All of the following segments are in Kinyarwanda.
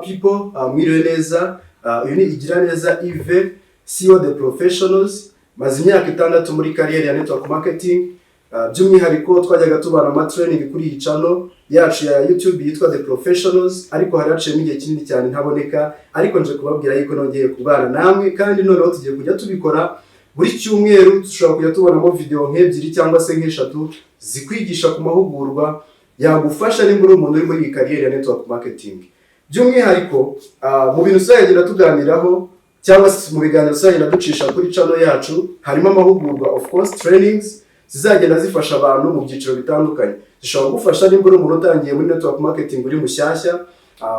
people, mwiriwe neza. Uyu ni Igiraneza Yves, CEO The Professionals. Maze imyaka 6 muri career ya network marketing. By'umwihariko twajyaga tubana ama training kuri iyi channel yacu ya YouTube yitwa The Professionals, ariko hari haciyemo igihe kinini cyane ntaboneka, ariko nje kubabwira yuko nongeye kubana namwe kandi noneho tugiye kujya tubikora buri cyumweru. Dushobora kujya tubonamo video nk'ebyiri cyangwa se nk'eshatu zikwigisha ku mahugurwa yagufasha nimba uri umuntu uri muri iyi career ya network marketing. By'umwihariko mu bintu tuzagenda tuganiraho cyangwa se mu biganiro tuzagenda ducisha kuri channel yacu harimo amahugurwa, of course trainings zizagenda zifasha abantu mu byiciro bitandukanye. Zishobora gufasha nimba uri umuntu utangiye muri network marketing uri mushyashya,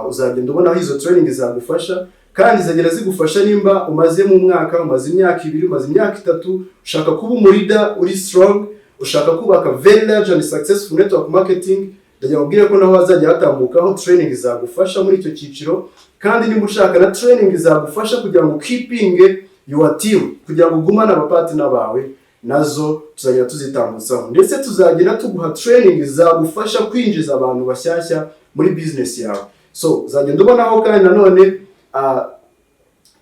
uzagenda ubona izo training zagufasha, kandi zagenda zigufasha nimba umaze mu mwaka, umaze imyaka 2, umaze imyaka 3, ushaka kuba umurida uri strong, ushaka kubaka very large and successful network marketing. Ndagira ubwire ko naho hazajya hatambukaho training zagufasha muri icyo cyiciro, kandi nimba ushaka na training zagufasha kugira ngo keeping your team, kugira ngo ugumane abapartner bawe, nazo tuzajya tuzitambutsaho. Ndetse tuzagenda tuguha training zagufasha kwinjiza abantu bashyashya muri business yawe. So uzagenda ubonaho kandi nanone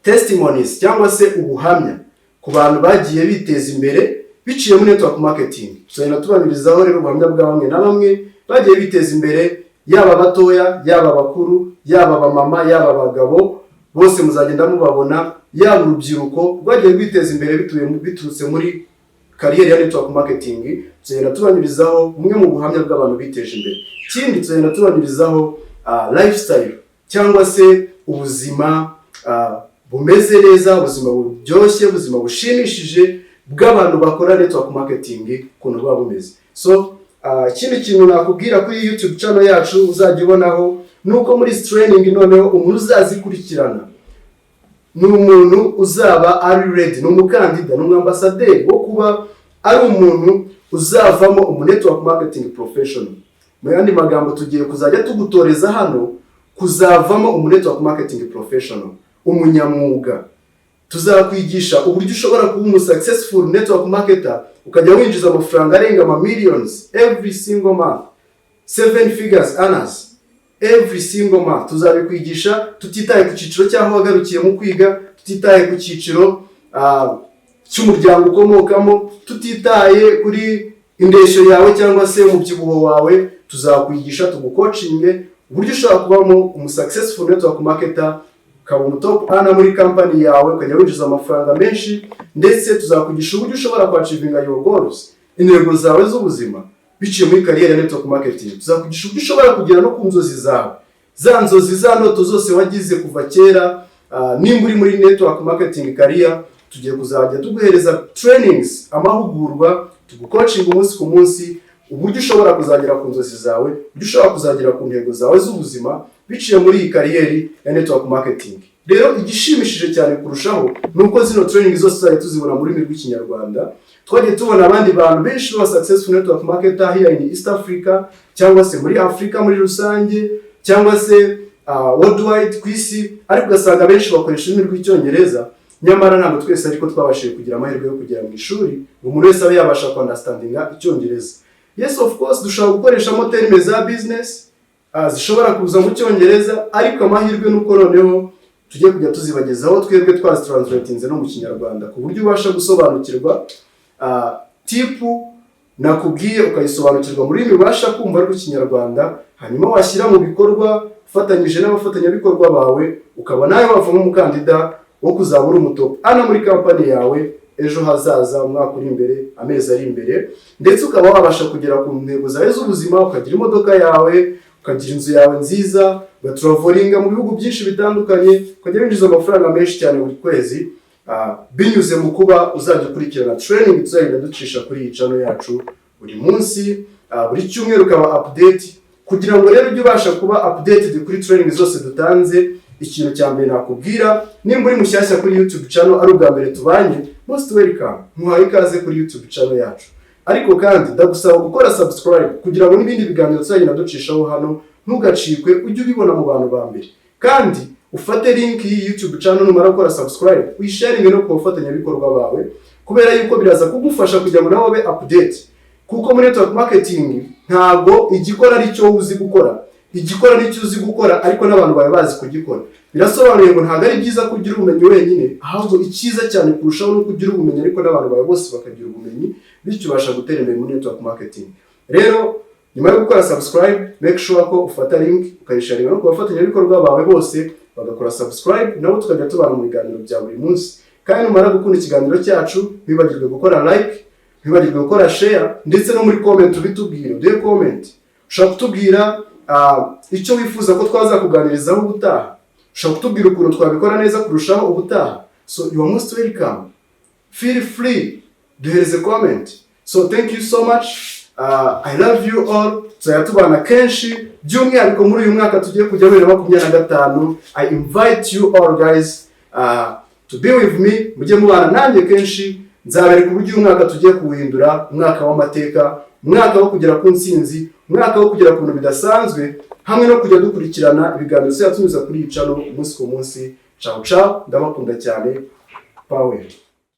testimonies cyangwa se ubuhamya ku bantu bagiye biteza imbere biciye muri network marketing. Tuzagenda tubamirizaho rero ubuhamya bwa bamwe na bamwe bagiye biteza imbere, yaba batoya, yaba bakuru, yaba abamama, yaba abagabo, bose muzagenda mubabona, yaba urubyiruko rwagiye biteza imbere biturutse muri career ya network marketing. Tuzagenda tubamirizaho umwe mu buhamya bw'abantu biteje imbere. Ikindi tuzagenda tubamirizaho lifestyle cyangwa se ubuzima bumeze neza, ubuzima buryoshye, ubuzima bushimishije bw'abantu bakora network marketing kuntu baba bumeze. So ikindi kintu nakubwira kuri YouTube channel yacu uzajya ubonaho nuko muri training noneho umuntu uzazikurikirana ni umuntu uzaba ari ready, ni umukandida, ni umwambasaderi wo kuba ari umuntu uzavamo umu network marketing professional. Mu yandi magambo tugiye kuzajya tugutoreza hano kuzavamo umu network marketing professional, umunyamwuga. Tuzakwigisha uburyo ushobora kuba umu successful network marketer ukajya winjiza amafaranga arenga ama millions every single month, 7 figures earners every single month. Tuzabikwigisha tutitaye ku cyiciro cyaho wagarukiye mu kwiga, tutitaye ku cyiciro cy'umuryango ukomokamo, tutitaye kuri indeshyo yawe cyangwa se umubyibuho wawe. Tuzakwigisha tugucoachinge uburyo ushobora kubamo umu successful network marketer, ukaba umu top earner muri company yawe, ukajya winjiza amafaranga menshi. Ndetse tuzakwigisha uburyo ushobora kwachievinga your goals, intego zawe z'ubuzima biciye muri career ya network marketing. Tuzakwigisha uburyo ushobora kugera no ku nzozi zawe, za nzozi za ndoto zose wagize kuva kera. Nimba uri muri network marketing career, tugiye kuzajya tuguhereza trainings, amahugurwa, tugucoaching umunsi ku munsi, uburyo ushobora kuzagera ku nzozi zawe, uburyo ushobora kuzagera ku ntego zawe z'ubuzima biciye muri iyi career ya network marketing. Rero igishimishije cyane kurushaho nuko zino training zose tuzajya tuzibona muri rurimi rw'ikinyarwanda. Twagiye tubona abandi bantu benshi ba successful network marketer here in East Africa, cyangwa se muri Africa muri rusange, cyangwa se worldwide kwisi, ariko ugasanga benshi bakoresha ururimi rw'icyongereza. Nyamara ntabwo twese ariko twabashije kugira amahirwe yo kugera mu ishuri ngo umuntu wese abe yabasha understandinga icyongereza. Yes, of course dushobora gukoreshamo terme za business zishobora kuza mu cyongereza, ariko amahirwe nuko noneho tujye kujya tuzibagezaho twebwe twazitranslatinze no mu kinyarwanda ku buryo ubasha gusobanukirwa tipu nakubwiye, ukayisobanukirwa muri rurimi ubasha kumva rw'ikinyarwanda, hanyuma washyira mu bikorwa ufatanyije n'abafatanyabikorwa bawe, ukaba nawe wavamo umukandida wo kuzabura umutop ana muri company yawe ejo hazaza, umwaka uri imbere, amezi ari imbere. Ndetse ukaba wabasha kugera ku ntego zawe z'ubuzima, ukagira imodoka yawe, ukagira inzu yawe nziza, ugatravelinga mu bihugu byinshi bitandukanye, ukajya winjiza amafaranga menshi cyane buri kwezi, binyuze mu kuba uzajya ukurikirana training tuzagenda ducisha kuri iyi channel yacu buri munsi, buri cyumweru ukaba update. Kugira ngo rero ujye ubasha kuba updated kuri training zose dutanze, ikintu cya mbere nakubwira, nimba uri mushyashya kuri YouTube channel ari ubwa mbere tubanye, most welcome, muhaye ikaze kuri YouTube channel yacu. Ariko kandi ndagusaba gukora subscribe kugira ngo n'ibindi biganiro tuzagenda ducishaho hano ntugacikwe, ujye ubibona mu bantu ba mbere. Kandi ufate link iyi YouTube channel numara gukora subscribe, uyisharinge no ku bafatanyabikorwa bawe, kubera yuko biraza kugufasha kugira ngo nawe ube update. Kuko muri network marketing ntago igikora ari cyo uzi gukora, igikora n'icyo uzi gukora ariko n'abantu bawe bazi kugikora. Birasobanuye ngo ntabwo ari byiza kugira ubumenyi wenyine, ahubwo icyiza cyane kurushaho no kugira ubumenyi ariko n'abantu bawe bose bakagira ubumenyi, bityo ubasha gutera imbere muri network marketing. Rero nyuma yo gukora subscribe, make sure ko ufata link ukayisharinga no kubafatanyabikorwa bawe bose bagakora subscribe, nabo tukajya tubana mu biganiro bya buri munsi. Kandi numara gukunda ikiganiro cyacu, bibagirwe gukora like, bibagirwe gukora share, ndetse no muri comment ubitubwire. Duhe comment, ushaka kutubwira icyo wifuza ko twazakuganirizaho ubutaha, ushaka kutubwira ukuntu twabikora neza kurushaho ubutaha. So you are most welcome, feel free, duhereze comment. So thank you so much. I love you all. Tuzayatubana kenshi, by'umwihariko muri uyu mwaka tugiye kujya 2025. I invite you all guys to be with me. Mujye mubana nanjye kenshi, nzabereka uburyo uyu mwaka tugiye kuwuhindura umwaka w'amateka, umwaka wo kugera ku ntsinzi, umwaka wo kugera ku bintu bidasanzwe, hamwe no kujya dukurikirana ibiganiro byatunyuza kuri iyi channel umunsi ku munsi. Ciao ciao, ndabakunda cyane. Power.